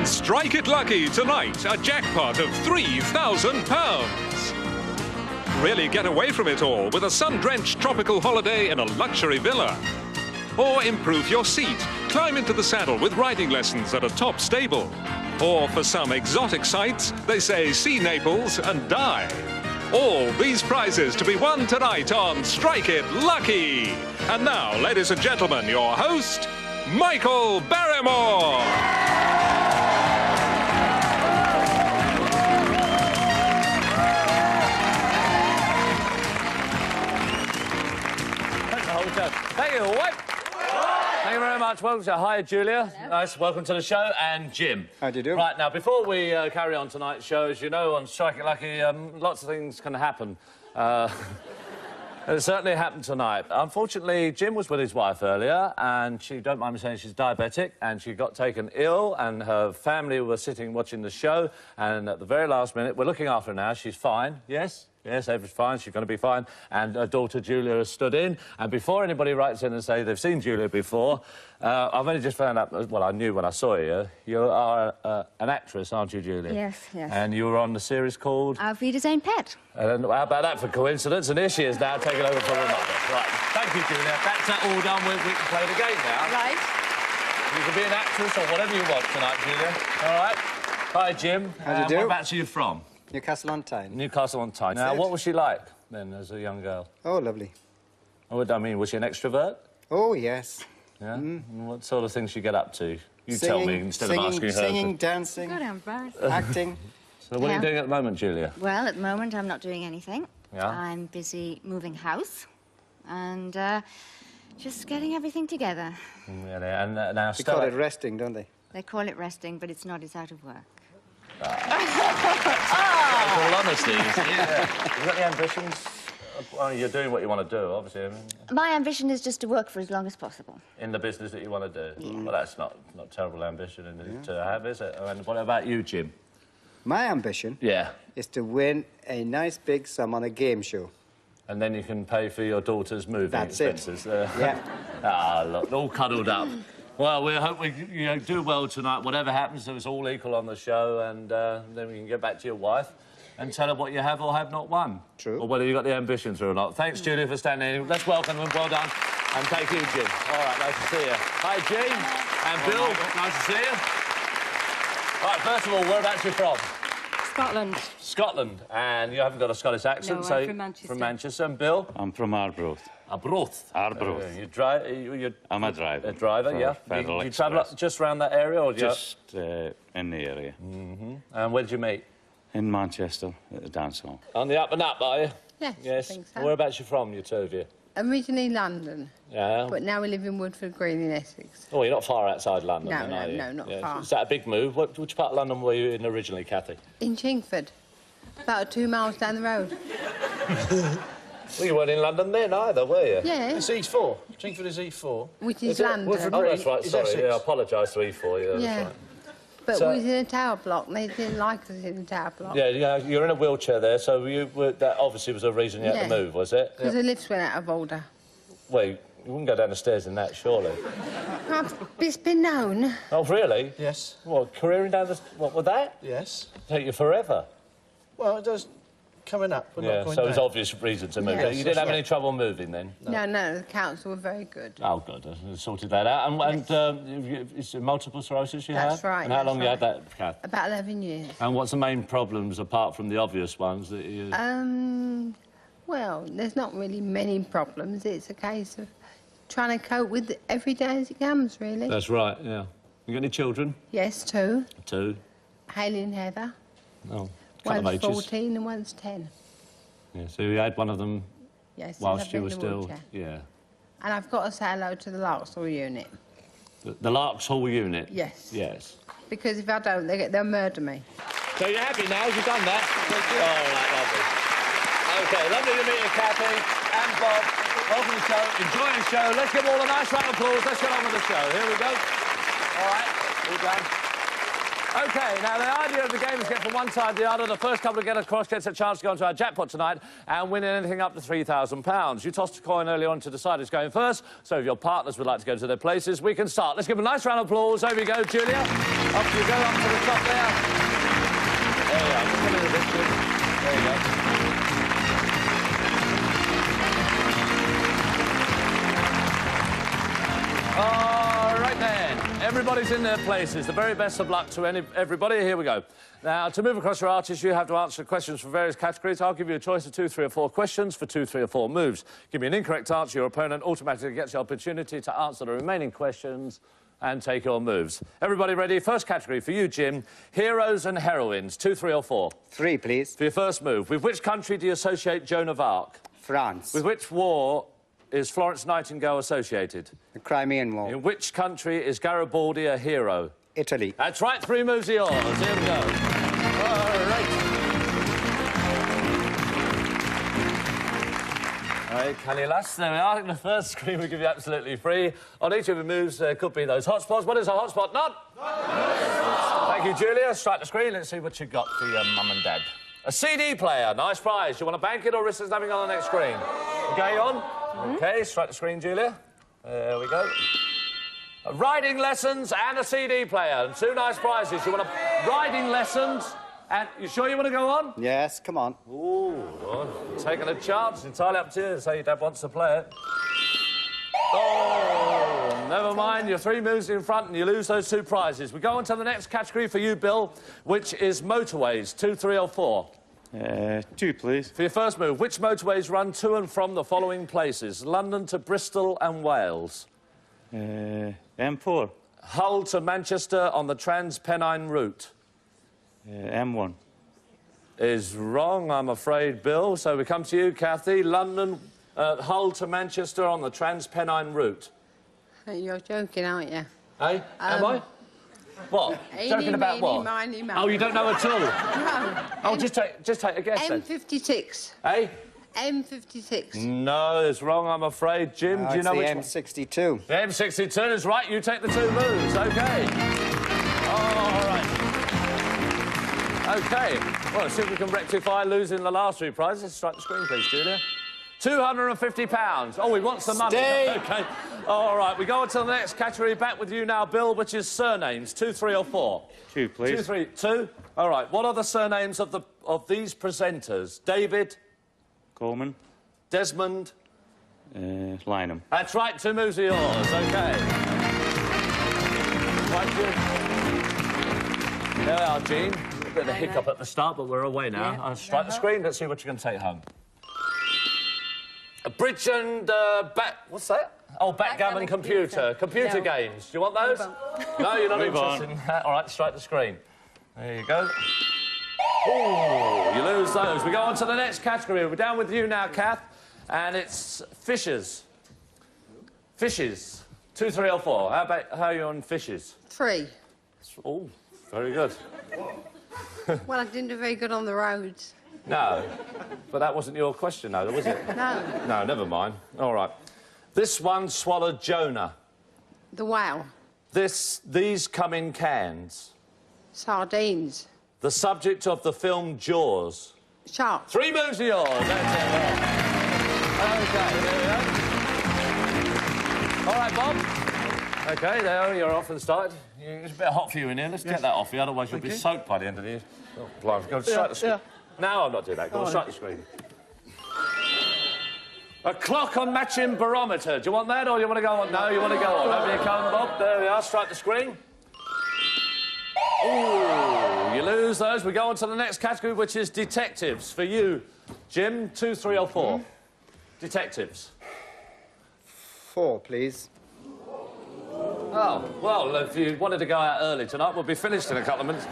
And strike it lucky tonight, a jackpot of £3,000. Really get away from it all with a sun-drenched tropical holiday in a luxury villa. Or improve your seat, climb into the saddle with riding lessons at a top stable. Or for some exotic sights, they say see Naples and die. All these prizes to be won tonight on Strike It Lucky. And now, ladies and gentlemen, your host, Michael Barrymore. Thank you. What? Thank you very much. Welcome to... Hi, Julia. Hello. Nice. Welcome to the show. And Jim. How do you do? Right, now, before we carry on tonight's show, as you know, on Strike It Lucky, lots of things can happen. It certainly happened tonight. Unfortunately, Jim was with his wife earlier, and she, don't mind me saying, she's diabetic, and she got taken ill, and her family were sitting watching the show, and at the very last minute, we're looking after her now, she's fine, yes? Yes, everything's fine, she's going to be fine, and her daughter Julia has stood in, and before anybody writes in and say they've seen Julia before, I've only just found out, well, I knew when I saw you, you are an actress, aren't you, Julia? Yes, yes. And you were on the series called? Auf Wiedersehen, Pet. And how about that for coincidence? And here she is now, taking over from her mother. Right, thank you, Julia. That's all done with. We can play the game now. Right. You can be an actress or whatever you want tonight, Julia. All right? Hi, Jim. How do you do? Whereabouts are you from? Newcastle-on-Tyne. Newcastle-on-Tyne. Now, what was she like then, as a young girl? Oh, lovely. Oh, I mean, was she an extrovert? Oh, yes. Yeah? And what sort of things she get up to? You tell me instead of asking her. Singing, dancing, Good, I'm embarrassed. acting. So what are you Yeah. doing at the moment, Julia? Well, at the moment, I'm not doing anything. Yeah? I'm busy moving house and just getting everything together. Really? And now... They call it resting, don't they? They call it resting, but it's not. It's out of work. All honesty. Yeah. Have you got any ambitions? Well, you're doing what you want to do, obviously. I mean, My ambition is just to work for as long as possible. in the business that you want to do. Yeah. Well, that's not terrible ambition to have, is it? And what about you, Jim? My ambition Yeah. is to win a nice big sum on a game show. And then you can pay for your daughter's moving That's it. expenses. Yeah. Ah, look, all cuddled up. Well, we hope we do well tonight. Whatever happens, it was all equal on the show, and then we can get back to your wife and tell her what you have or have not won. True. Or whether you got the ambition through or not. Thanks, Julia, for standing in. Let's welcome them. Well done. And thank you, Jim. All right, nice to see you. Hi, Jean. And Bill, nice to see you. All right, first of all, whereabouts are you from? Scotland. Scotland. And you haven't got a Scottish accent, No, so... I'm from Manchester. From Manchester. And Bill? I'm from Arbroath. Arbroath. Arbroath. You drive... You're I'm a driver. a driver, for yeah. Federal You travel Express. up just around that area, or do you... Just in the area. And where did you meet? In Manchester, at the dance hall. On the up and up, are you? Yes, Yes. I think so. Whereabouts you from, you two of you? Originally London, Yeah. but now we live in Woodford Green in Essex. Oh, you're not far outside London, No, then, no, are you? no, not Yeah. far. Is that a big move? Which part of London were you in originally, Kathy? In Chingford, about 2 miles down the road. Well, you weren't in London then either, were you? Yeah, It's E4. Chingford is E4. which is it? London. Oh, that's right, Is sorry. Essex. Yeah, I apologise to E4, yeah, that's Yeah. right. But So- we was in a tower block, and they didn't like us in the tower block. Yeah, you're in a wheelchair there, so that obviously was a reason you had to Yeah. move, was it? Because the lifts went out of order. Well, you wouldn't go down the stairs in that, surely. It's been known. Oh, really? Yes. What, careering down the... What, with that? Yes. Take you forever. Well, it does coming up, but Yeah, not going so it was down. obvious reason to move. Yeah. You didn't have any trouble moving then? No, the council were very good. Oh, good. I sorted that out. And it's multiple sclerosis you That's had? right, And how that's long you had right. that, Kath? About 11 years. And what's the main problems, apart from the obvious ones, that you... Well, there's not really many problems. It's a case of trying to cope with it every day as it comes, really. That's right, yeah. You got any children? Yes, 2. Two. Hayley and Heather. Oh, couple of One's ages. 14 and one's 10. Yeah, so you had one of them Yes, whilst I've you been were in a still... wheelchair. Yeah. And I've got to say hello to the Larksall unit. The Larks Hall unit? Yes. Yes. Because if I don't, they'll murder me. So you're happy now? You've done that? All right, lovely. OK, lovely to meet you, Kathy and Bob. Welcome to the show. Enjoy the show. Let's give them all a nice round of applause. Let's get on with the show. Here we go. All right, all done. OK, now the idea of the game is get from one side to the other. The first couple to get across gets a chance to go into our jackpot tonight and win anything up to £3,000. You tossed a coin earlier on to decide who's going first, so if your partners would like to go to their places, we can start. Let's give them a nice round of applause. Over you go, Julia. Up you go, up to the top there. There you go. Just a little bit. There you go. All right, then. Everybody's in their places. The very best of luck to everybody. Here we go. Now, to move across your artist, you have to answer questions for various categories. I'll give you a choice of 2, 3 or 4 questions for 2, 3 or 4 moves. Give me an incorrect answer, your opponent automatically gets the opportunity to answer the remaining questions and take your moves. Everybody ready? First category for you, Jim. Heroes and heroines. 2, 3 or 4? 3, please. For your first move. With which country do you associate Joan of Arc? France. With which war is Florence Nightingale associated? The Crimean War. In which country is Garibaldi a hero? Italy. That's right, 3 moves are yours. Here we go. All right. Right, Kalilas, there we are. The first screen will give you absolutely free. On each of the moves, there could be those hotspots. What is a hotspot? Not? Thank you, Julia. Strike the screen. Let's see what you got for your mum and dad. A CD player. Nice prize. You want to bank it or risk us having on the next screen? Okay, on? OK, strike the screen, Julia. There we go. Riding lessons and a CD player. And 2 nice prizes. You want riding lessons and... You sure you want to go on? Yes, come on. Ooh, well, taking a chance. Entirely up to you. So your dad wants to play it. Oh, never mind. You're 3 moves in front and you lose those 2 prizes. We go on to the next category for you, Bill, which is motorways. 2, 3 or 4? 2, please. For your first move, which motorways run to and from the following places? London to Bristol and Wales. M4. Hull to Manchester on the Trans-Pennine route. M1. Is wrong, I'm afraid, Bill. So we come to you, Kathy. London, Hull to Manchester on the Trans-Pennine route. You're joking, aren't you? Hey, am I? What? Joking about what? Oh, you don't know at all? No. Oh, just take a guess then. M56. Hey? M56. No, it's wrong, I'm afraid. Jim, do you know which one? M62. The M62 is right. You take the 2 moves. OK. All right. OK. Well, let's see if we can rectify losing the last 3 prizes. Let's strike the screen, please, Julia. £250. Oh, we want some money. Stay. OK. All right, we go on to the next category. Back with you now, Bill, which is surnames. 2, 3 or 4? 2, please. 2, 3, 2? All right. What are the surnames of these presenters? David? Coleman. Desmond? Lynham. That's right, 2 moves are yours. OK. Right, Jim. There we are, Jean. A bit of a hiccup at the start, but we're away now. Yeah. I'll strike the screen. Let's see what you can take home. A bridge and what's that? Oh, backgammon computer. Computer No. games. Do you want those? No, you're not Move interested on. in that. All right, strike the screen. There you go. Oh, you lose those. We go on to the next category. We're down with you now, Kath, and it's fishes. Fishes. 2, 3 or 4? How are you on fishes? 3. Oh, very good. Well, I didn't do very good on the roads. No, but that wasn't your question, though, was it? No. No, never mind. All right. This one swallowed Jonah. The whale. These come in cans. Sardines. The subject of the film Jaws. Shark. 3 moves are yours. That's it. OK, there we go. All right, Bob. OK, there you're off and started. It's a bit hot for you in here. Let's get that off you, otherwise you'll be soaked by the end of the year. Oh, blimey. Go strike the screen. No, I'm not doing that. Go on, strike the screen. A clock on matching barometer. Do you want that or do you want to go on? No, you want to go on. Over you come, Bob. There we are. Strike the screen. Ooh, you lose those. We go on to the next category, which is detectives. For you, Jim, 2, 3 or 4? Detectives. 4, please. Oh, well, if you wanted to go out early tonight, we'll be finished in a couple of minutes.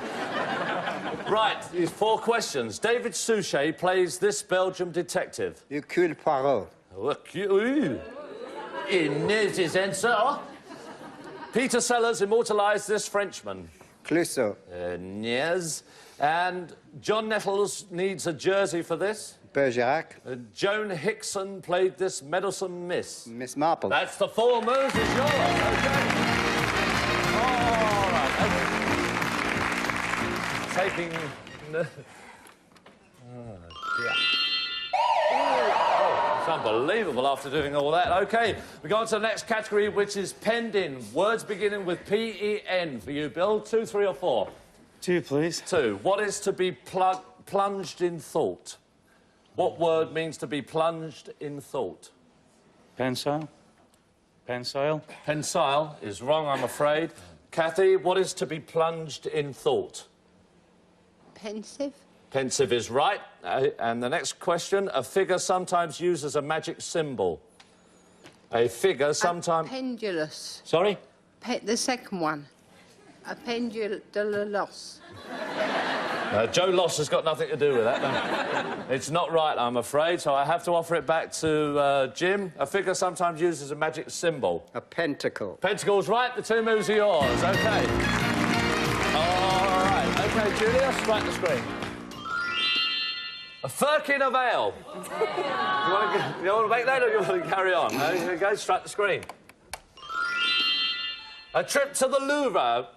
Right, these 4 questions. David Suchet plays this Belgian detective. Hercule Poirot. Inez answer. Peter Sellers immortalised this Frenchman. Clouseau. Yes. And John Nettles needs a jersey for this. Bergerac. Joan Hickson played this meddlesome miss. Miss Marple. That's the 4 moves. It's yours. OK. All right. fucking... Oh, dear. Oh, it's unbelievable after doing all that. OK, we go on to the next category, which is penned in. Words beginning with P-E-N for you, Bill. 2, 3 or 4? 2, please. 2. What is to be plunged in thought? What word means to be plunged in thought? Pensile. Pensile. Pensile is wrong, I'm afraid. Kathy, what is to be plunged in thought? Pensive. Pensive is right. And the next question, a figure sometimes used as a magic symbol. A figure sometimes... Pendulous. Sorry? The second one. A pendulous. Joe Loss has got nothing to do with that. No. It's not right, I'm afraid, so I have to offer it back to Jim. A figure sometimes used as a magic symbol. A pentacle. Pentacle's right, the 2 moves are yours. OK. All right. OK, Julia, strike the screen. A firkin of ale. You want to make that or you want to carry on? No? Here you go, strike the screen. A trip to the Louvre.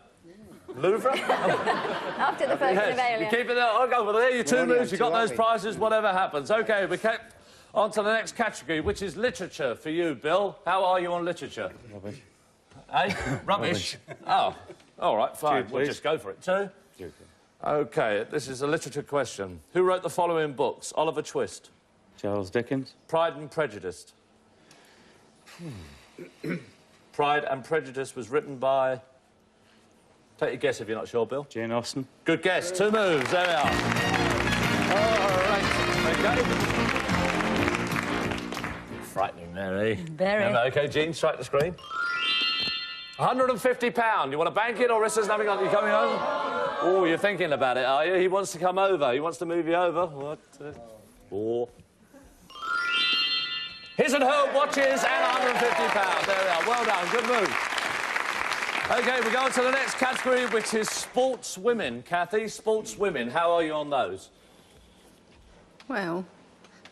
Louvre? After the first Yes, you keep it there. I'll go over there. Your 2 moves, you got those prizes, whatever happens. OK, we kept on to the next category, which is literature for you, Bill. How are you on literature? Rubbish. Eh? Rubbish? Oh, all right, fine. 2, We'll please. just go for it. 2? 2. OK, this is a literature question. Who wrote the following books? Oliver Twist. Charles Dickens. Pride and Prejudice. Pride and Prejudice was written by... Take your guess if you're not sure, Bill. Jane Austen. Good guess. 2 moves. There we are. All right. OK. Frightening there, eh? Very. OK, Jean, strike the screen. £150. You want to bank it, or is there nothing on you coming over? Oh, you're thinking about it, are you? He wants to come over. He wants to move you over. What? 4. His and her watches and £150. There we are. Well done. Good move. OK, we go on to the next category, which is sportswomen. Kathy, sportswomen. How are you on those? Well,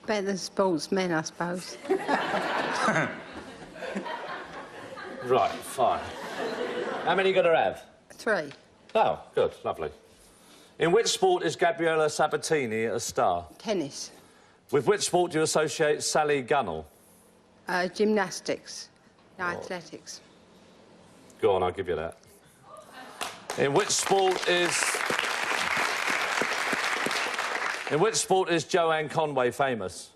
better than sportsmen, I suppose. Right, fine. How many are you going to have? 3. Oh, good, lovely. In which sport is Gabriella Sabatini a star? Tennis. With which sport do you associate Sally Gunnell? Gymnastics. No, athletics. Go on, I'll give you that. In which sport is Joanne Conway famous?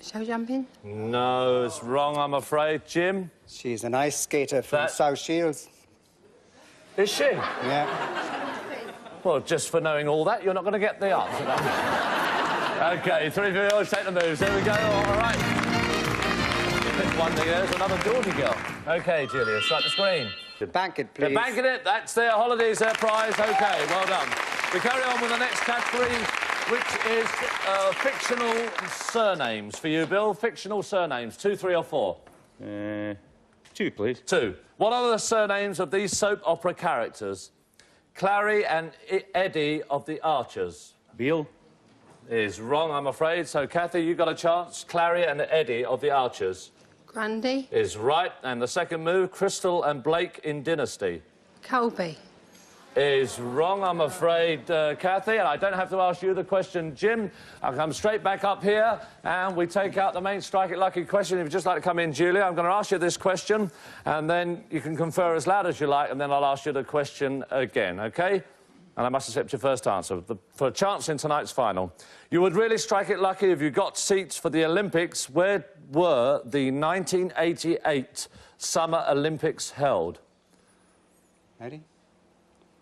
Show jumping? No, it's wrong, I'm afraid. Jim? She's an ice skater from South Shields. Is she? Yeah. Well, just for knowing all that, you're not going to get the answer. OK, 3 for yours, take the moves. There we go, all right. Pick one there's another Geordie girl. OK, Julia, strike the screen. Bank it, please. They're banking it. That's their holidays, their prize. OK, well done. We carry on with the next category, which is fictional surnames for you, Bill. Fictional surnames. 2, 3 or 4? 2, please. 2. What are the surnames of these soap opera characters? Clary and Eddie of the Archers. Beale. Is wrong, I'm afraid. So, Kathy, you got a chance. Clary and Eddie of the Archers. Grundy. Is right. And the second move, Crystal and Blake in Dynasty. Colby. Is wrong, I'm afraid, Kathy. And I don't have to ask you the question, Jim. I'll come straight back up here and we take out the main Strike It Lucky question. If you'd just like to come in, Julia, I'm going to ask you this question and then you can confer as loud as you like and then I'll ask you the question again, OK? And I must accept your first answer. For a chance in tonight's final. You would really strike it lucky if you got seats for the Olympics. Where were the 1988 Summer Olympics held? Ready?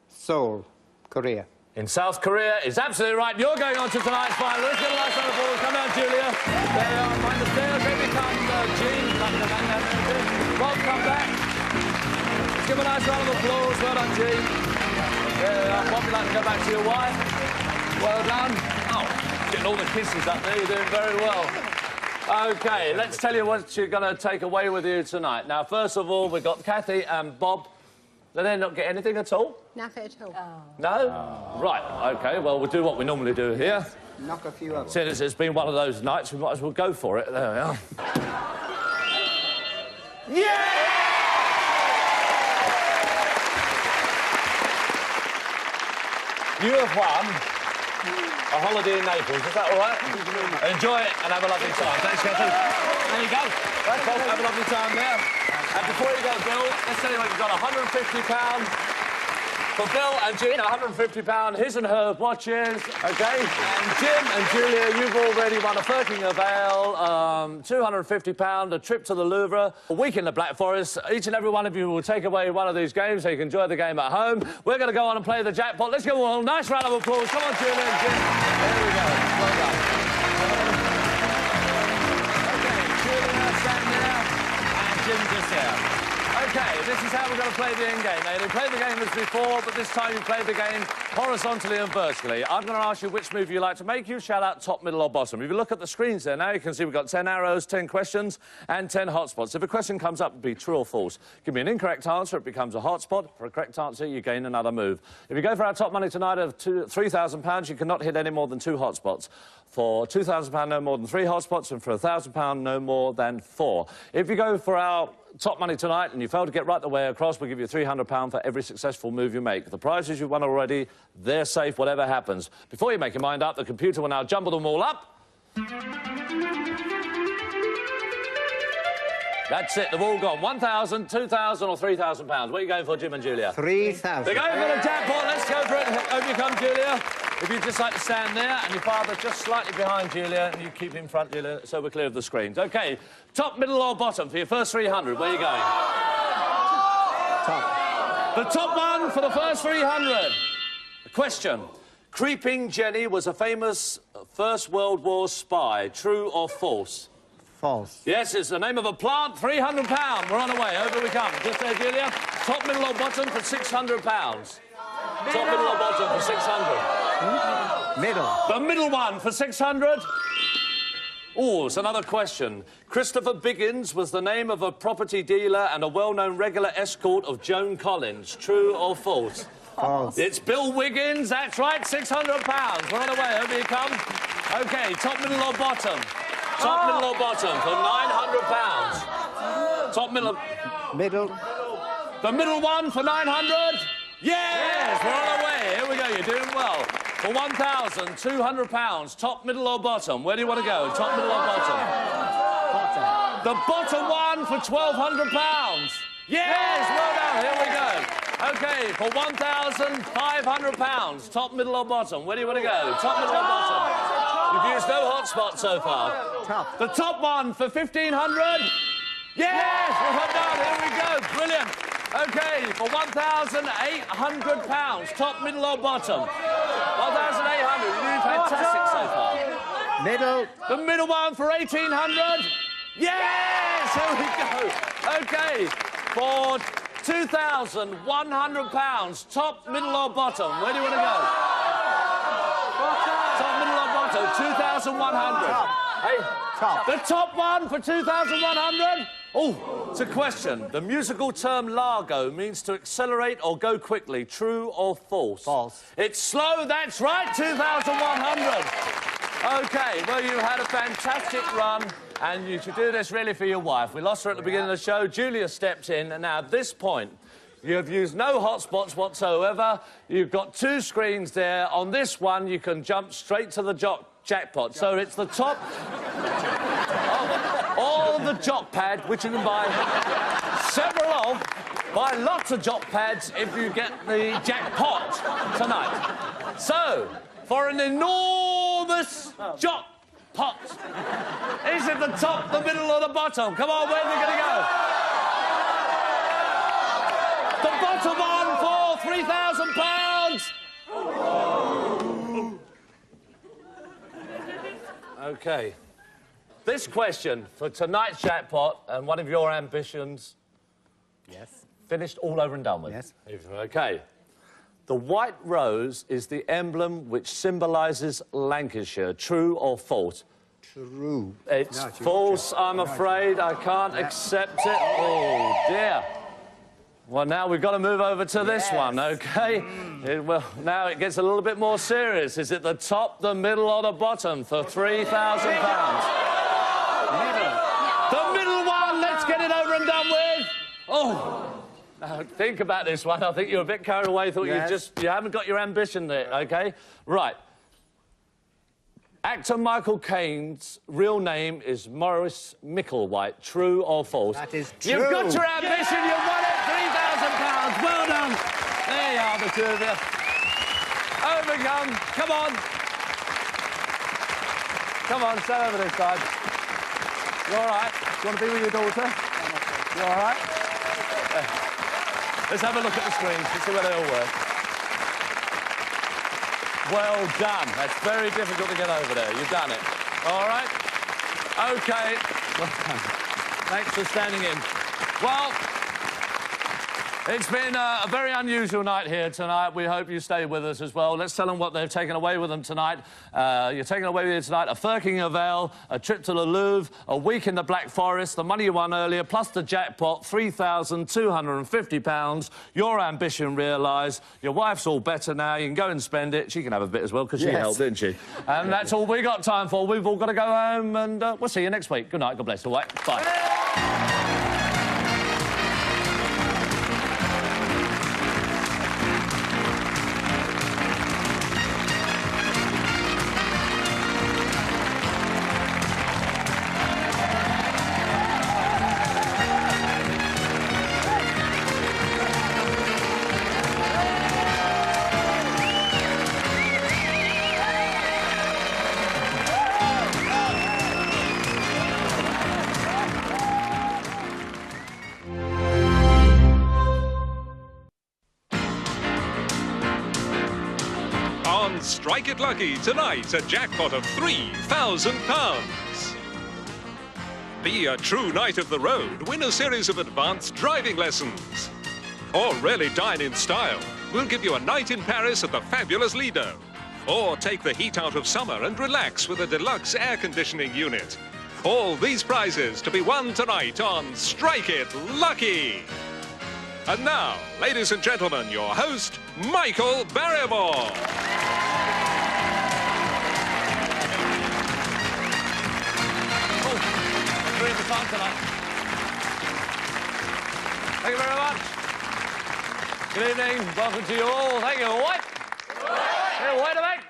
Seoul, Korea. In South Korea is absolutely right. You're going on to tonight's final. Let's get a nice round of applause. Come down, Julia. There you are. Find the stairs. Here we come, Jean. Bob, come back. Let's give a nice round of applause. Well done, Jean. There you are. Bob, you'd like to go back to your wife. Well done. Oh, getting all the kisses up there. You're doing very well. OK, let's tell you what you're going to take away with you tonight. Now, first of all, we've got Kathy and Bob. Did they not get anything at all? Nothing at all. Oh. No? Oh. Right, OK, well, we'll do what we normally do here. Knock a few up. Since it's been one of those nights, we might as well go for it. There we are. Yeah! You have won a holiday in Naples. Is that all right? Enjoy it and have a lovely time. Thanks, Catherine. There you go. Right, Bob, have a lovely time there. And before you go, Bill, let's tell you what, you've got £150 for Bill and Jean, £150, his and her watches, OK? And Jim and Julia, you've already won a Firking of Ale, £250, a trip to the Louvre, a week in the Black Forest. Each and every one of you will take away one of these games so you can enjoy the game at home. We're going to go on and play the jackpot. Let's go on. Nice round of applause. Come on, Julia and Jim. There we go. Well done. OK, Julia, stand there, and Jim just there. OK, this is how we're going to play the end game. Now, you played the game as before, but this time you played the game horizontally and vertically. I'm going to ask you which move you like to make. You shout out top, middle or bottom. If you look at the screens there now, you can see we've got 10 arrows, 10 questions and 10 hotspots. If a question comes up, it'd be true or false. Give me an incorrect answer, it becomes a hotspot. For a correct answer, you gain another move. If you go for our top money tonight of £3,000, you cannot hit any more than 2 hotspots. For £2,000, no more than 3 hotspots, and for £1,000, no more than 4. If you go for our top money tonight and you fail to get right the way across, we'll give you £300 for every successful move you make. The prizes you've won already, they're safe, whatever happens. Before you make your mind up, the computer will now jumble them all up. That's it, they've all gone. 1,000, 2,000 or £3,000. What are you going for, Jim and Julia? 3,000. They're going for the jackpot. Let's go for it. Over you come, Julia. If you'd just like to stand there, and your father just slightly behind Julia, and you keep in front, Julia, so we're clear of the screens. OK, top, middle or bottom for your first 300. Where are you going? Top. The top one for the first 300. Question. Creeping Jenny was a famous First World War spy. True or false? False. Yes, it's the name of a plant. £300. We're on our way. Over we come. Just there, Julia. Top, middle or bottom for £600. Top, middle or bottom for 600? Middle. The middle one for 600? Oh, it's another question. Christopher Biggins was the name of a property dealer and a well-known regular escort of Joan Collins. True or false? False. It's Bill Wiggins. That's right, £600. We're on our way. Over you come. OK, top, middle or bottom? Top, middle or bottom for £900? Top, middle... Middle. The middle one for 900? Yes! We're on our way. Here we go. You're doing well. For £1,200, top, middle or bottom? Where do you want to go? Top, middle or bottom? Bottom. The bottom one for £1,200. Yes! Well done. Here we go. OK, for £1,500, top, middle or bottom? Where do you want to go? Top, middle or bottom? You've used no hotspot so far. Top. The top one for £1,500? Yes! Well done. Here we go. Brilliant. OK, for £1,800, top, middle or bottom? 1,800. You're doing fantastic so far. Middle. The middle one for 1,800? Yes! Here we go. OK, for £2,100, top, middle or bottom? Where do you want to go? Top, middle or bottom? 2,100. Hey, Top. the top one for 2,100? Oh, it's a question. The musical term largo means to accelerate or go quickly. True or false? False. It's slow, that's right, 2,100. OK, well, you had a fantastic run, and you should do this really for your wife. We lost her at the beginning of the show. Julia stepped in, and now at this point, you have used no hotspots whatsoever. You've got 2 screens there. On this one, you can jump straight to the jackpot. So it's the top... All the jock pad, which you can buy several of. Buy lots of jock pads if you get the jackpot tonight. So, for an enormous jock pot, is it the top, the middle or the bottom? Come on, where's it going to go? The bottom one for £3,000. OK. This question for tonight's jackpot and one of your ambitions... Yes. Finished, all over and done with? Yes. OK. The white rose is the emblem which symbolises Lancashire. True or false? True. It's No, true. false, True. I'm No, afraid. I can't accept it. Oh, dear. Well, now we've got to move over to this one, OK? Well, now it gets a little bit more serious. Is it the top, the middle or the bottom for £3,000? The middle one, let's get it over and done with. Oh, Now, think about this one. I think you're a bit carried away. Thought Yes. you haven't got your ambition there, OK? Right. Actor Michael Caine's real name is Maurice Micklewhite. True or false? That is true. You've got your ambition. You've won it. £3,000. Well done. There you are, the two of you. Overcome. Come on. Come on, stand over this side. You all right? Do you want to be with your daughter? You all right? Let's have a look at the screens to see where they all work. Well done. That's very difficult to get over there. You've done it. All right? OK. Well done. Thanks for standing in. Well, it's been a very unusual night here tonight. We hope you stay with us as well. Let's tell them what they've taken away with them tonight. You're taking away with you tonight a Firking of Ale, a trip to the Louvre, a week in the Black Forest, the money you won earlier, plus the jackpot, £3,250. Your ambition realised. Your wife's all better now. You can go and spend it. She can have a bit as well, because she helped, didn't she? And that's all we got time for. We've all got to go home, and we'll see you next week. Good night. God bless. All right. Bye. Strike It Lucky tonight, a jackpot of £3,000. Be a true knight of the road. Win a series of advanced driving lessons. Or really dine in style. We'll give you a night in Paris at the fabulous Lido. Or take the heat out of summer and relax with a deluxe air conditioning unit. All these prizes to be won tonight on Strike It Lucky. And now, ladies and gentlemen, your host, Michael Barrymore. Three at the time tonight. Thank you very much. Good evening. Welcome to you all. Thank you. What? Yeah, wait a minute.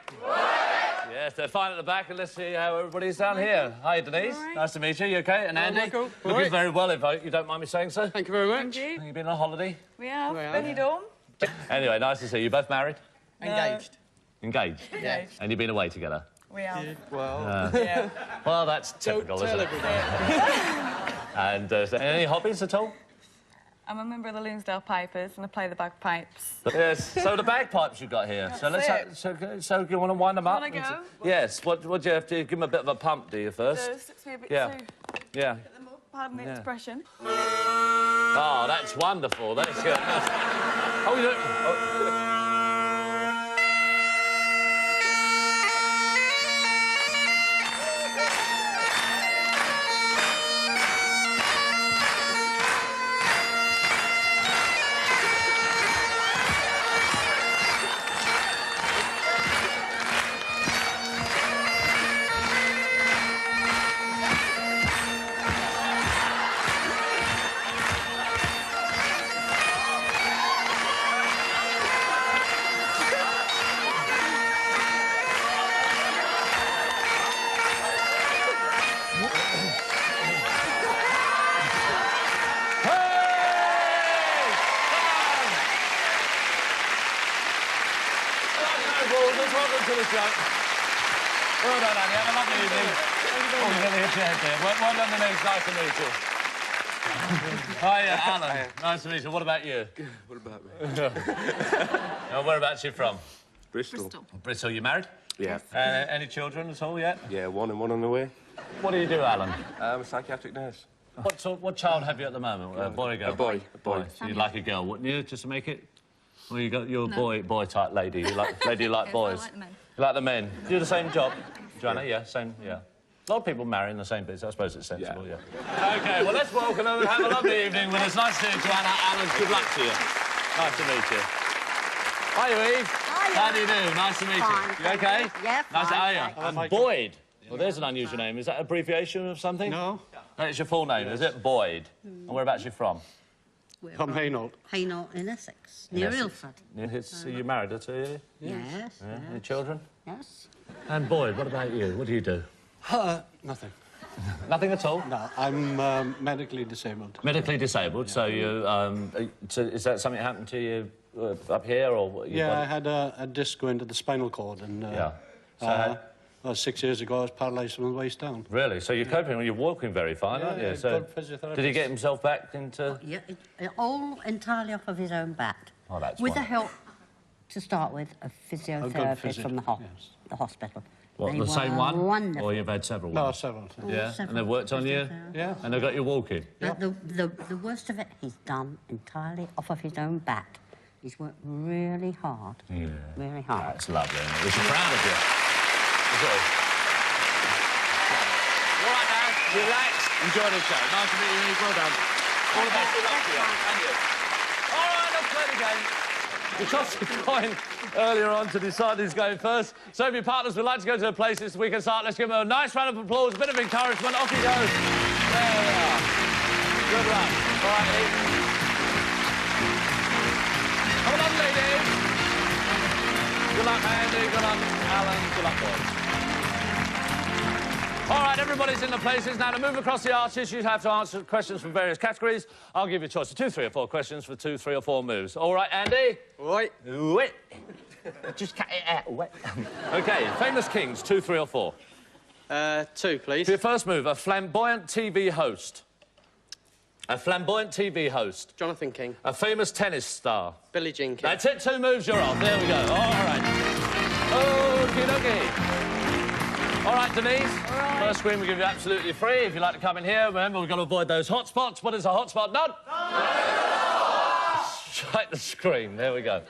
Yes, they're fine at the back, and let's see how everybody's down here. Hi, Denise. Right. Nice to meet you. You OK? And Andy? Michael. Looking very well, if you don't mind me saying so. Thank you very much. Thank you. Have you been on holiday? We have. We have. Benidorm. Anyway, nice to see you. Both married? Engaged. Engaged? Engaged. And you've been away together? We have. Well, Yeah. Well, that's typical, don't tell isn't it? everybody. And any hobbies at all? I'm a member of the Loonsdale Pipers and I play the bagpipes. Yes. So the bagpipes you've got here. So let's That's so you want to wind them up? Wanna go? Yes. What do you have to give them a bit of a pump? Do you first? So sticks me a bit Yeah. too. Yeah. Get them up, pardon the expression. Oh, that's wonderful. That's good. Oh, you don't... Oh. Welcome to the show. Well done, Annie. Have a lovely evening. Oh, you're going to hit your head there. Well done, Denise. Nice to meet you. Hi, Alan. Nice to meet you. What about you? What about me? Whereabouts are you from? Bristol. Bristol. You married? Yeah. Any children at all yet? Yeah, one and one on the way. What do you do, Alan? I'm a psychiatric nurse. What child have you at the moment? A boy or girl? A boy. A boy. So you'd like a girl, wouldn't you, just to make it? Well, you're a boy type lady. You like boys. I like the men. You like the men. Do the same job, Joanna? Yeah, same. Yeah. A lot of people marry in the same business. I suppose it's sensible. Yeah. OK, well, let's welcome them and have a lovely evening with us. Nice to meet you, Joanna. Alan, good luck to you. Nice to meet you. Hi, Eve. Hiya. How do you do? Nice to meet Fine, you. You thank OK? you. Yeah, Nice to fine, meet you. thanks. And Boyd. Well, there's an unusual name. Is that an abbreviation of something? No. No, it's your full name, is it? Boyd. And whereabouts are you from? We're From Hainault. Hainault in Essex, near Ilford. So you married her, to you? Yes. Yeah. Any children? Yes. And Boyd, what about you? What do you do? Nothing. Nothing at all? No, I'm medically disabled. Medically disabled, so you... so is that something that happened to you up here, or... I had a disc go into the spinal cord, and... Yeah. So well, 6 years ago, I was paralysed from the waist down. Really? So you're coping, you're walking very fine, aren't you? So good physiotherapist. did he get himself back into... Yeah, all entirely off of his own bat. Oh, that's with the wonderful. help, to start with, of physiotherapist from the hospital. What, They the same were one? Wonderful. Or you've had several? No, ones? several. Yeah? Several. And they've worked on you? Yeah. And they've got you walking? But the worst of it, he's done entirely off of his own bat. He's worked really hard. Yeah. Really hard. That's lovely, isn't it? We're so proud of you. All right, now, relax. Enjoy the show. Nice to meet you. Well done. All the best. Good luck to you. And you. All right, let's play the game. We tossed a coin earlier on to decide who's going first. So if your partners would like to go to the places we can start, let's give them a nice round of applause, a bit of encouragement. Off you go. There we are. Good luck. All right, Lee. Come on, ladies. Good luck, Andy. Good luck, Alan. Good luck, boys. All right, everybody's in the places. Now, to move across the arches, you have to answer questions from various categories. I'll give you a choice of 2, 3 or 4 questions for 2, 3 or 4 moves. All right, Andy? Right. Wait. Just cut it out. Wait. OK, famous kings, 2, 3 or 4. 2, please. For your first move, a flamboyant TV host. A flamboyant TV host. Jonathan King. A famous tennis star. Billie Jean King. That's it, 2 moves, you're off. There we go. All right. Okie dokie. All right, Denise. All right. First screen we give you absolutely free. If you'd like to come in here, remember, we've got to avoid those hot spots. What is a hot spot? None? Strike the screen. There we go.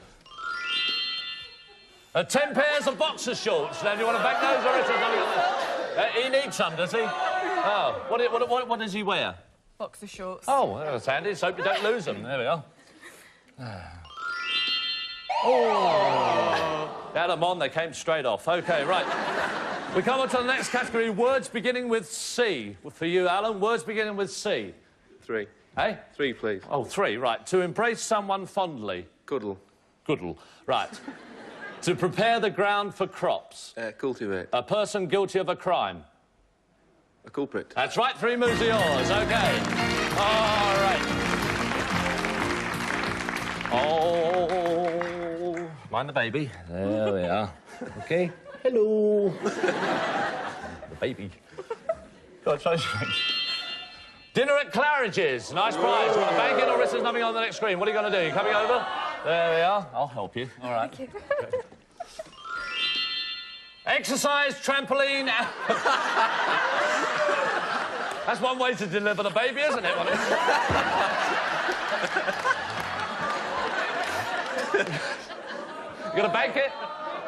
10 pairs of boxer shorts. Now, do you want to back those or is there something? He needs some, does he? Oh, what does he wear? Boxer shorts. Oh, well, that's handy. So hope you don't lose them. There we are. Oh! Had them on, they came straight off. OK, right. We come on to the next category, words beginning with C. For you, Alan, words beginning with C. 3. Eh? 3, please. Oh, 3, right. To embrace someone fondly. Cuddle. Goodle. Right. To prepare the ground for crops. Cultivate. A person guilty of a crime. A culprit. That's right, 3 moves are yours. OK. All right. Oh, mind the baby. There we are. OK. Hello. The baby. Go on, try something. Dinner at Claridge's. Nice prize. You want to bank it or is there nothing on the next screen? What are you going to do? You coming over? There we are. I'll help you. All right. Thank you. Exercise, trampoline... That's one way to deliver the baby, isn't it? You gonna bank it?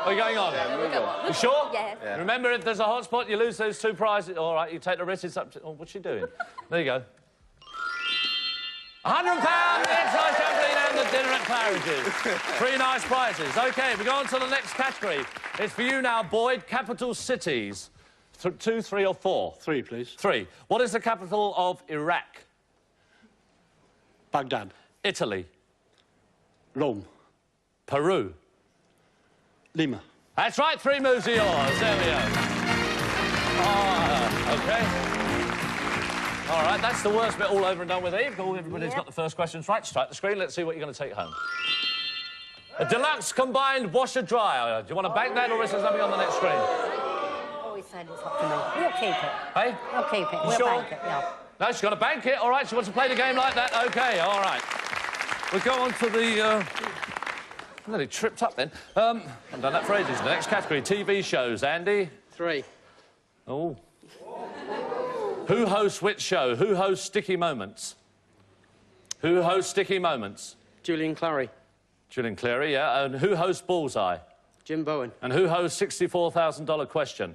Or are you going on? Yeah, you sure? Yes. Yeah. Remember, if there's a hot spot, you lose those 2 prizes. All right, you take the risk. It's up to... Oh, what's she doing? There you go. £100, the exercise trampoline and the dinner at Claridge's. 3 nice prizes. OK, we go on to the next category. It's for you now, Boyd. Capital cities. 2, 3 or 4? 3, please. 3. What is the capital of Iraq? Baghdad. Italy. Rome. Peru. Lima. That's right, 3 moves are yours. There we go. OK. All right, that's the worst bit all over and done with, Eve. Everybody's got the first questions right. Strike the screen. Let's see what you're going to take home. A deluxe combined washer-dryer. Do you want to bank that or is there something on the next screen? Always said it's up to me. We'll keep it. Hey? We'll keep it. We'll sure? bank it, yeah. No, she's got to bank it. All right, she wants to play the game like that. OK, all right. We go on to the... I nearly tripped up then. I've done that for ages. The next category, TV shows. Andy? 3. Oh. Who hosts which show? Who hosts Sticky Moments? Who hosts Sticky Moments? Julian Clary. Julian Clary, yeah. And who hosts Bullseye? Jim Bowen. And who hosts $64,000 Question?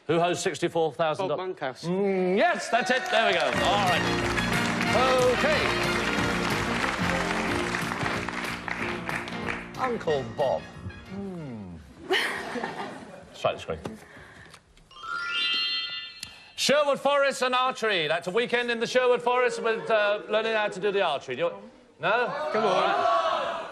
Who hosts $64,000? Bob Monkhouse. Yes, that's it. There we go. All right. OK. Uncle Bob. Strike the screen. Sherwood Forest and archery. That's a weekend in the Sherwood Forest with learning how to do the archery. No? Come on. Right.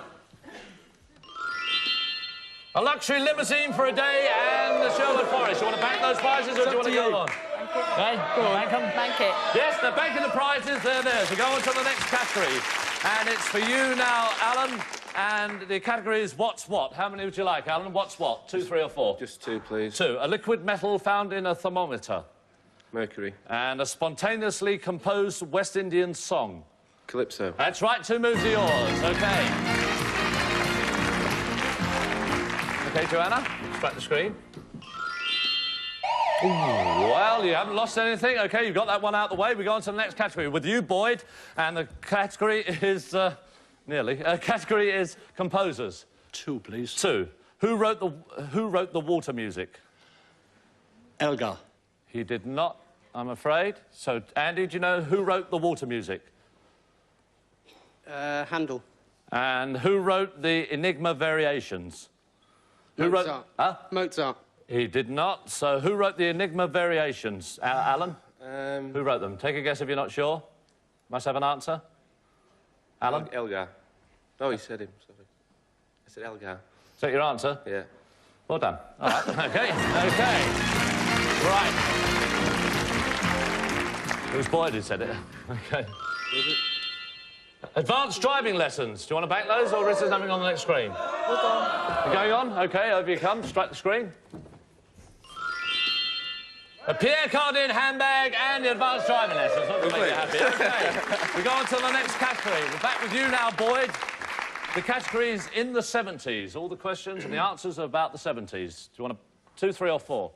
A luxury limousine for a day and the Sherwood Forest. You want to bank those prizes or do you want to go on? Okay, go on. Bank them? Bank it. Yes, they're banking the prizes. They're there. So go on to the next category. And it's for you now, Alan. And the category is what's what. How many would you like, Alan? What's what? 2, 3 or 4? Just 2, please. 2. A liquid metal found in a thermometer. Mercury. And a spontaneously composed West Indian song. Calypso. That's right, 2 moves are yours. OK. OK, Joanna, strike the screen. Ooh, well, you haven't lost anything. OK, you've got that one out the way. We go on to the next category with you, Boyd. And the category is... nearly. Category is composers. 2, please. 2. Who wrote the water music? Elgar. He did not, I'm afraid. So, Andy, do you know who wrote the water music? Handel. And who wrote the Enigma Variations? Who Mozart. wrote... Huh? Mozart. He did not. So, who wrote the Enigma Variations? Alan? Who wrote them? Take a guess if you're not sure. Must have an answer. Alan? Elgar. Oh, he said him, sorry. I said Elgar. Is that your answer? Yeah. Well done. All right. OK. OK. Right. It was Boyd who said it. OK. Advanced driving lessons. Do you want to bank those, or is there something on the next screen? Hold on. You're going on? OK, over you come. Strike the screen. A Pierre Cardin handbag and the advanced driving lessons. Not to make you happy. OK. We go on to the next category. We're back with you now, Boyd. The category is in the 70s. All the questions and the answers are about the 70s. Do you want 2, 3 or 4?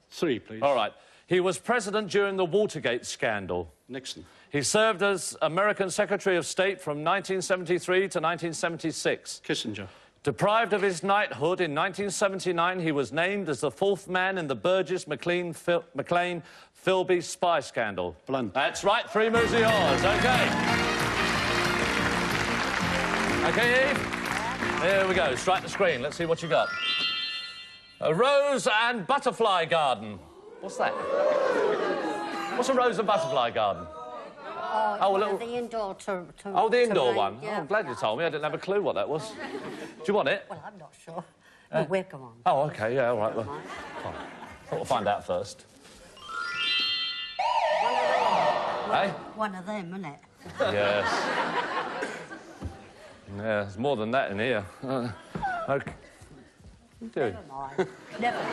3, please. All right. He was president during the Watergate scandal. Nixon. He served as American Secretary of State from 1973 to 1976. Kissinger. Deprived of his knighthood in 1979, he was named as the 4th man in the Burgess-McLean-Philby spy scandal. Blunt. That's right, 3 moves are yours. OK. OK, Eve? Here we go. Strike the screen. Let's see what you got. A rose and butterfly garden. What's that? What's a rose and butterfly garden? Oh, a little... the indoor Oh, the indoor terrain, one? yeah. Oh, I'm glad you told me. I didn't have a clue what that was. Do you want it? Well, I'm not sure. No, we'll go on. Oh, OK, yeah, all right. Well, thought we'll find out first. Hey? One of them, isn't it? Yes. Yeah, there's more than that in here. OK. Never mind. Never mind.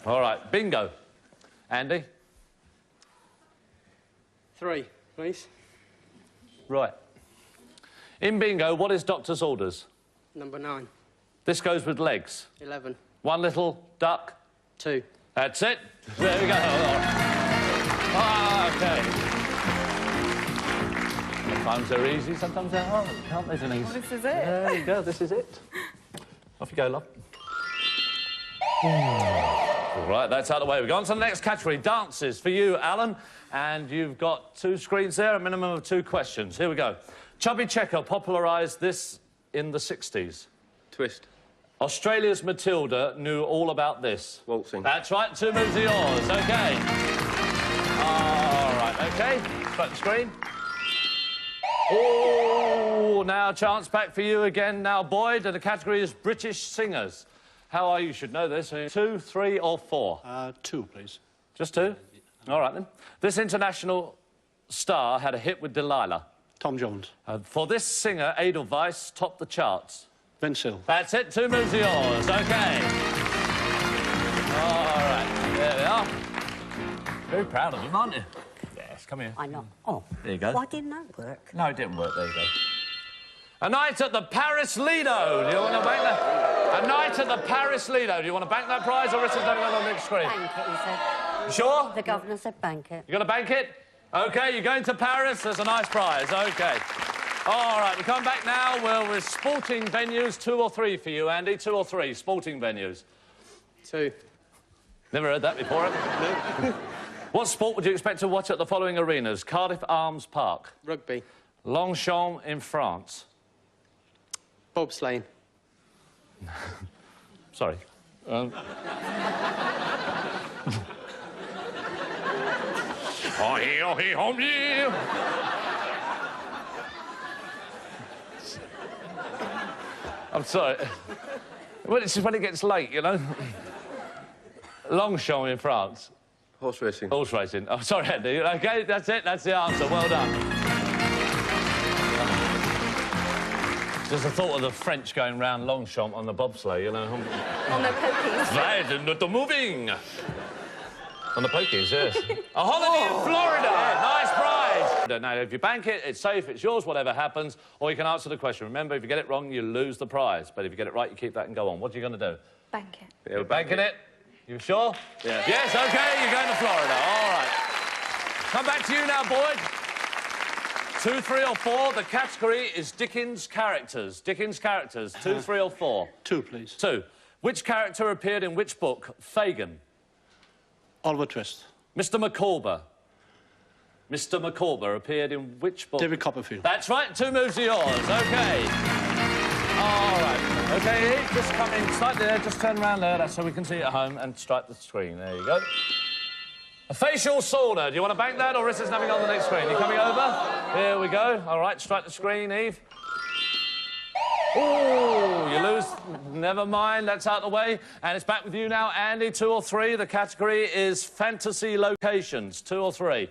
All right, bingo. Andy? 3, please. Right. In bingo, what is doctor's orders? Number 9. This goes with legs. 11. 1 little duck. 2. That's it. There we go. Ah, OK. Sometimes they're easy, sometimes they're hard, can't they, Denise? Well, this is it. There you go, this is it. Off you go, love. All right, that's out of the way. We go on to the next category, dances, for you, Alan. And you've got 2 screens there, a minimum of 2 questions. Here we go. Chubby Checker popularised this in the 60s. Twist. Australia's Matilda knew all about this. Waltzing. That's right, 2 moves are yours. OK. All right, OK. Strike the screen. Oh, now chance back for you again now, Boyd. And the category is British singers. How are you? You should know this. 2, 3 or 4? 2, please. Just 2? All right, then. This international star had a hit with Delilah. Tom Jones. For this singer, Edelweiss topped the charts. Vince Hill. That's it. 2 moves are yours. OK. All right. There we are. Very proud of him, aren't you? Yes, come here. I know. Oh. There you go. Why didn't that work? No, it didn't work. There you go. A night at the Paris Lido. Do you want to bank that? A night at the Paris Lido. Do you want to bank that prize, or is it something on the big screen? Bank it, he said. You sure? The governor said bank it. You're going to bank it? OK, you're going to Paris. There's a nice prize. OK. All right, we come back now. Well, with sporting venues, 2 or 3 for you, Andy. 2 or 3 sporting venues. 2. Never heard that before, have you? What sport would you expect to watch at the following arenas? Cardiff Arms Park. Rugby. Longchamp in France. Bobsleighing. Sorry. I'm sorry. Well, it's just when it gets late, you know. Longchamp in France. Horse racing. Horse racing. Oh, sorry, Andy. OK, that's it. That's the answer. Well done. Just the thought of the French going round Longchamp on the bobsleigh, you know. On their pokies. Right, and not moving. On the pokies, yes. A holiday in Florida. Nice prize. Now, if you bank it, it's safe, it's yours, whatever happens, or you can answer the question. Remember, if you get it wrong, you lose the prize. But if you get it right, you keep that and go on. What are you going to do? Bank it. You're banking it? You sure? Yeah. Yes, OK, you're going to Florida. All right. Come back to you now, Boyd. 2, 3 or 4. The category is Dickens characters. Dickens characters. 2, 3 or 4. 2, please. 2. Which character appeared in which book? Fagin. Oliver Twist. Mr. Micawber. Mr. Micawber appeared in which book? David Copperfield. That's right. 2 moves are yours. OK. All right. OK, just come in slightly there. Just turn around there. That's so we can see it at home and strike the screen. There you go. A facial sauna. Do you want to bank that, or is there something on the next screen? You coming over? Here we go. All right, strike the screen, Eve. Oh, you lose. Never mind, that's out of the way. And it's back with you now, Andy. 2 or 3. The category is fantasy locations. 2 or 3?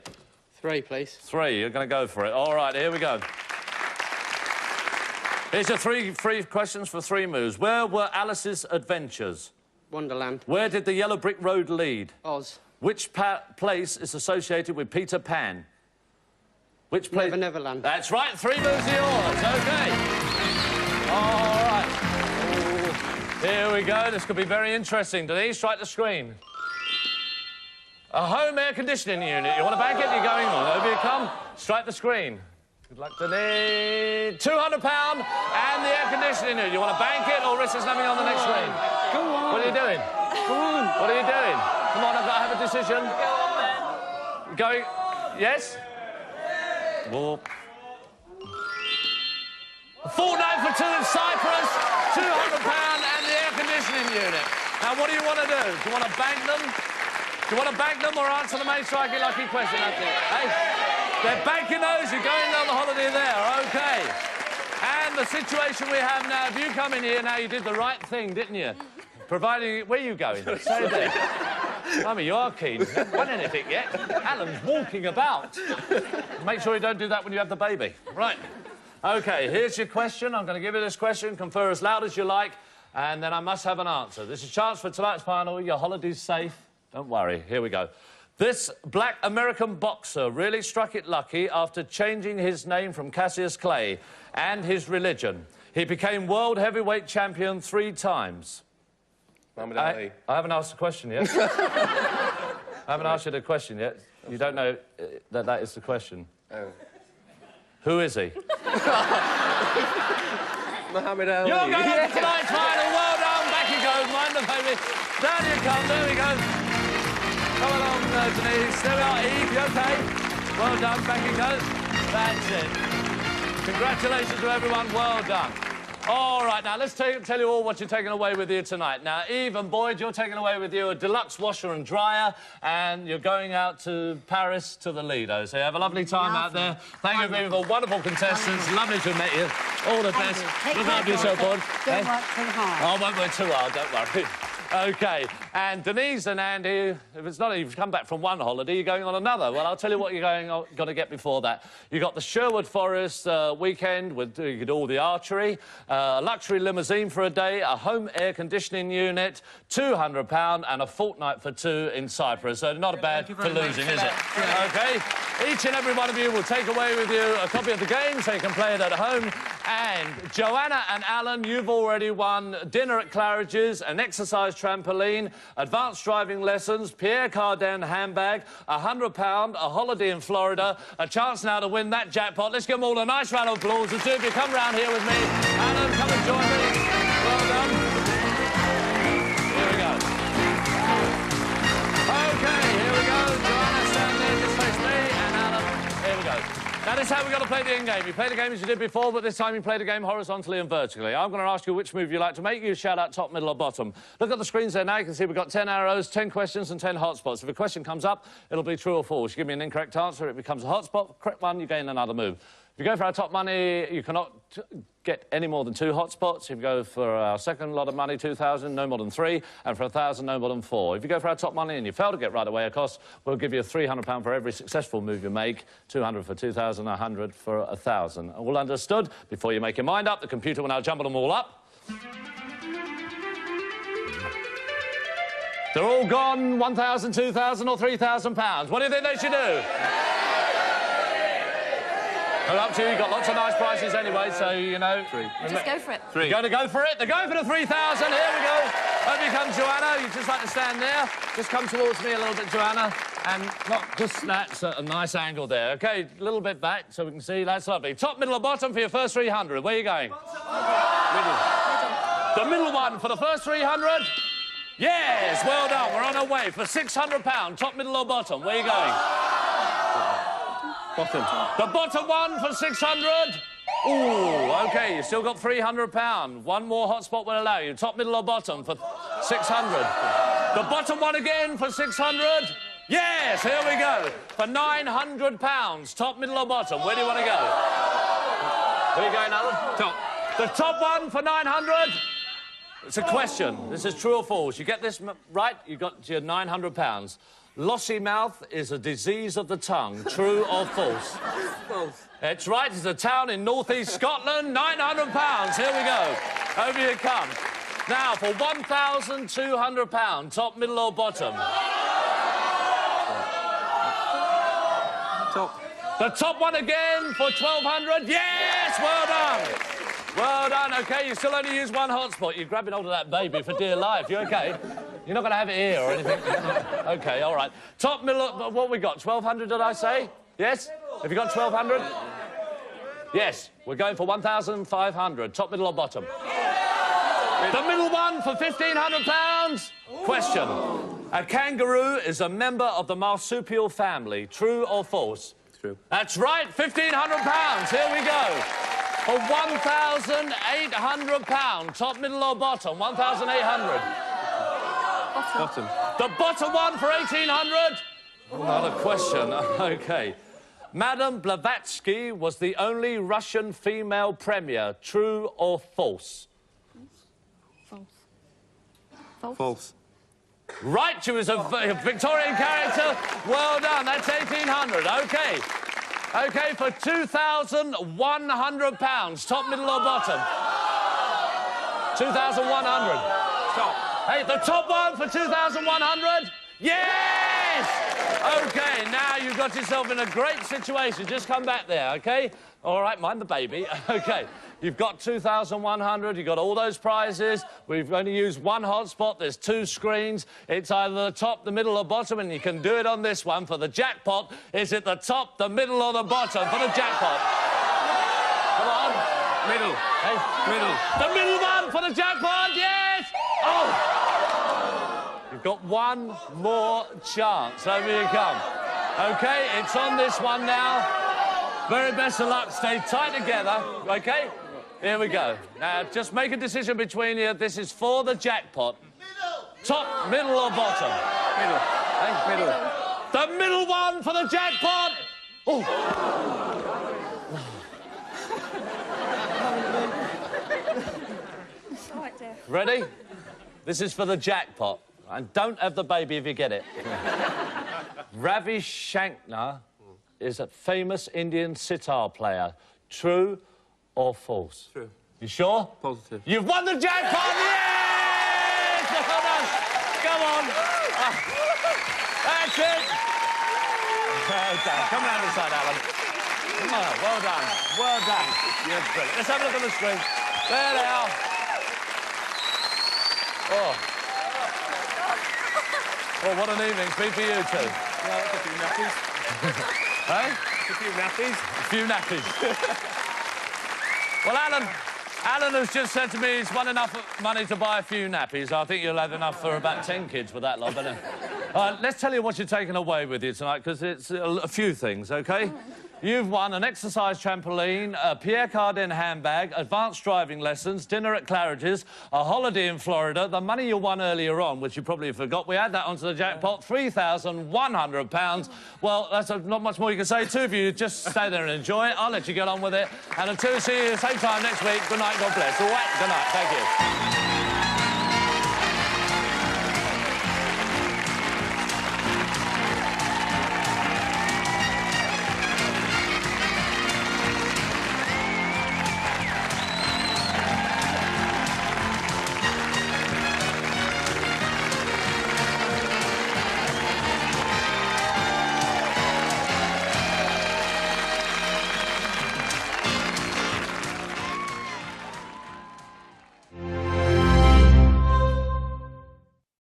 3, please. 3. You're going to go for it. All right, here we go. Here's your 3 free questions for 3 moves. Where were Alice's adventures? Wonderland. Where did the yellow brick road lead? Oz. Which place is associated with Peter Pan? Which place? Neverland. That's right. 3 moves are yours. OK. All right. Ooh. Here we go. This could be very interesting. Denise, strike the screen. A home air conditioning unit. You want to bank it? You're going on. Over you come. Strike the screen. Good luck, Denise. £200 and the air conditioning unit. You want to bank it or risk there's nothing on the next screen? Go on. What are you doing? Go on. What are you doing? Come on, I've got to have a decision. Going... Yes? Well... A fortnight for 2 in Cyprus, £200 and the air conditioning unit. Now, what do you want to do? Do you want to bank them? Do you want to bank them or answer the main striking lucky question? That's it. Hey, they're banking those. You're going on the holiday there. OK. And the situation we have now, if you come in here now, you did the right thing, didn't you? Providing... Where are you going? Stay there. Mummy, you are keen. You haven't done anything yet. Alan's walking about. Make sure you don't do that when you have the baby. Right. OK, here's your question. I'm going to give you this question. Confer as loud as you like, and then I must have an answer. This is a chance for tonight's final. Your holiday's safe. Don't worry. Here we go. This black American boxer really struck it lucky after changing his name from Cassius Clay and his religion. He became world heavyweight champion 3 times. I haven't asked the question yet. I haven't asked you the question yet. You don't know that that is the question. Oh. Who is he? Muhammad Ali. You're going up to tonight's final. Well done. Back you go. Mind the baby. Down you come. There we go. Come along, Denise. There we are. Eve, you OK? Well done. Back you go. That's it. Congratulations to everyone. Well done. All right, now, let's tell you all what you're taking away with you tonight. Now, Eve and Boyd, you're taking away with you a deluxe washer and dryer, and you're going out to Paris to the Lido. So you have a lovely time out there. Thank you, Eve, for wonderful contestants. Lovely to have met you. All the best. Look after yourself, Boyd. Don't work too hard. I won't work too hard, don't worry. OK, and Denise and Andy, if it's not you've come back from one holiday, you're going on another. Well, I'll tell you what you're going to get before that. You've got the Sherwood Forest weekend with you could do all the archery, a luxury limousine for a day, a home air conditioning unit, £200 and a fortnight for 2 in Cyprus. So not bad for losing, is it? OK, each and every one of you will take away with you a copy of the game so you can play it at home. And Joanna and Alan, you've already won dinner at Claridge's, an exercise trampoline, advanced driving lessons, Pierre Cardin handbag, £100, a holiday in Florida, a chance now to win that jackpot. Let's give them all a nice round of applause. The 2 of you come round here with me. Alan, come and join me. Well done. Here we go. OK, here we go. Joanna, stand there, just face me. And Alan, here we go. Now, this is how we've got to play the end game. You play the game as you did before, but this time you play the game horizontally and vertically. I'm going to ask you which move you like to make. You shout out top, middle or bottom. Look at the screens there now. You can see we've got 10 arrows, 10 questions and 10 hotspots. If a question comes up, it'll be true or false. You give me an incorrect answer, it becomes a hotspot. Correct one, you gain another move. If you go for our top money, you cannot get any more than 2 hotspots. If you go for our second lot of money, 2,000, no more than 3. And for 1,000, no more than 4. If you go for our top money and you fail to get right away, of course, we'll give you £300 for every successful move you make, 200 for 2,000, 100 for 1,000. All understood? Before you make your mind up, the computer will now jumble them all up. They're all gone, 1,000, 2,000 or £3,000. What do you think they should do? Well, up to you. You've got lots of nice prices anyway, so, you know... 3. Just go for it. 3. You're going to go for it? They're going for the 3,000. Here we go. Over you come, Joanna. You just like to stand there. Just come towards me a little bit, Joanna. And not just that's a nice angle there. OK, a little bit back so we can see. That's lovely. Top, middle or bottom for your first 300. Where are you going? Middle. The middle one for the first 300? Yes, well done. We're on our way for £600. Top, middle or bottom? Where are you going? Bottom. The bottom one for 600. Ooh, OK, you've still got £300. One more hotspot will allow you. Top, middle or bottom for 600. The bottom one again for 600. Yes, here we go. For £900. Top, middle or bottom? Where do you want to go? Where are you going, Alan? Top. The top one for 900. It's a question. This is true or false. You get this right, you got your £900. Lossy mouth is a disease of the tongue. True or false? False. It's right. It's a town in northeast Scotland. £900. Here we go. Over you come. Now, for £1,200, top, middle or bottom? Top. The top one again for 1,200. Yes, well done. Well done. OK, you still only use one hotspot. You're grabbing hold of that baby for dear life. You OK? You're not going to have it here or anything? OK, all right. Top, middle... What have we got? 1,200, did I say? Yes? Have you got 1,200? Yes. We're going for 1,500. Top, middle or bottom? The middle one for £1,500. Question. A kangaroo is a member of the marsupial family. True or false? True. That's right. £1,500. Here we go. For £1,800. Top, middle or bottom? 1,800. Bottom. The bottom one for 1,800? Not a question. OK. Madame Blavatsky was the only Russian female premier. True or false? False. False. False. Right, she was a Victorian character. Well done. That's 1,800. OK. OK, for £2,100. Top, middle or bottom? 2,100. Stop. Hey, the top one for 2,100? Yes! OK, now you've got yourself in a great situation. Just come back there, OK? All right, mind the baby. OK, you've got 2,100. You've got all those prizes. We've only used one hotspot. There's 2 screens. It's either the top, the middle or bottom, and you can do it on this one. For the jackpot, is it the top, the middle or the bottom for the jackpot? Come on. Middle. Hey. Middle. The middle one for the jackpot, yes! Oh! You've got one more chance. Over you come. OK, it's on this one now. Very best of luck. Stay tight together, OK? Here we go. Now, just make a decision between you. This is for the jackpot. Middle. Top, middle or bottom? Middle. Hey? Middle. The middle one for the jackpot. Oh. Ready? This is for the jackpot. And don't have the baby if you get it. Ravi Shankar is a famous Indian sitar player. True or false? True. You sure? Positive. You've won the jackpot! Yes! Well done. Come on. That's it. Well done. Come round this side, Alan. Come on. Well done. Well done. You're brilliant. Let's have a look at the screen. There they are. Oh. Well, what an evening's been for you two. Yeah, that's a few nappies. Hey? A few nappies. A few nappies. Well, Alan has just said to me he's won enough money to buy a few nappies. I think you'll have enough for about 10 kids with that lot, but... Let's tell you what you're taking away with you tonight, because it's a few things, OK? You've won an exercise trampoline, a Pierre Cardin handbag, advanced driving lessons, dinner at Claridge's, a holiday in Florida, the money you won earlier on, which you probably forgot. We add that onto the jackpot, £3,100. Well, that's not much more you can say. Two of you just stay there and enjoy it. I'll let you get on with it. And until we see you same time next week, good night, God bless. All right, good night, thank you.